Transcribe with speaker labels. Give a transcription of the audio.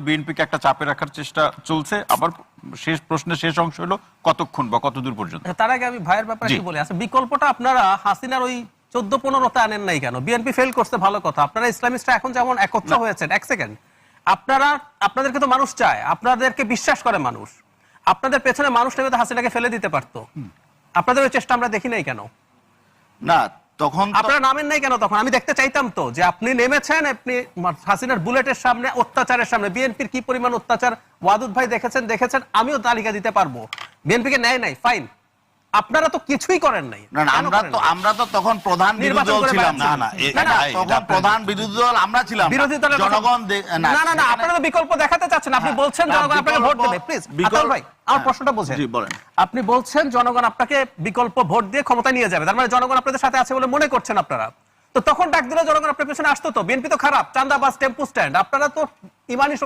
Speaker 1: বিএনপিকে একটা চাপে রাখার চেষ্টা চলছে। আবার শেষ প্রশ্নের শেষ অংশ হলো কতক্ষণ বা কতদূর পর্যন্ত?
Speaker 2: তার আগে আমি ভাইয়ের ব্যাপারে একটু বলি। আচ্ছা, বিকল্পটা আপনারা হাসিনার ওই 14-15তে আনেন নাই কেন? বিএনপি ফেল করছে, ভালো কথা। আপনারা ইসলামিস্টরা এখন যেমন একত্র হয়েছেন, এক সেকেন্ড, আপনাদেরকে তো মানুষ চায়, আপনাদেরকে বিশ্বাস করে মানুষ। আপনাদের পেছনে মানুষ নেমে তো হাসিনাকে ফেলে দিতে পারতো। আপনাদের ওই চেষ্টা আমরা দেখি নাই কেন?
Speaker 3: না, তখন
Speaker 2: আপনারা নামেন নাই কেন তখন? আমি দেখতে চাইতাম তো যে আপনি নেমেছেন, আপনি হাসিনার বুলেটের সামনে, অত্যাচারের সামনে। বিএনপির কি পরিমাণ অত্যাচার ওয়াদুদ ভাই দেখেছেন, আমিও তালিকা দিতে পারবো। বিএনপিকে নেয় নাই, ফাইন। আপনারা তো কিছুই করেন নাই।
Speaker 3: আমরা তো তখন প্রধান বিরোধী দল ছিলাম না। তখন প্রধান বিরোধী দল আমরা ছিলাম।
Speaker 2: বিরোধী দলের
Speaker 3: জনগণ
Speaker 2: না, আপনারা তো বিকল্প দেখাতে চাচ্ছেন। আপনি বলছেন জনগণ আপনাকে ভোট দেবে। প্লিজ আতাউল ভাই, আমার প্রশ্নটা বোঝেন। আপনি বলছেন জনগণ আপনাকে বিকল্প ভোট দিয়ে ক্ষমতা নিয়ে যাবে, তার মানে জনগণ আপনাদের সাথে আছে বলে মনে করছেন আপনারা। তো তখন ডাক দিলে জনগণ আপনার পেছনে আসতো তো। বিএনপি তো খারাপ, চাঁদাবাজ, টেম্পু স্ট্যান্ড। আপনারা তো ইমানি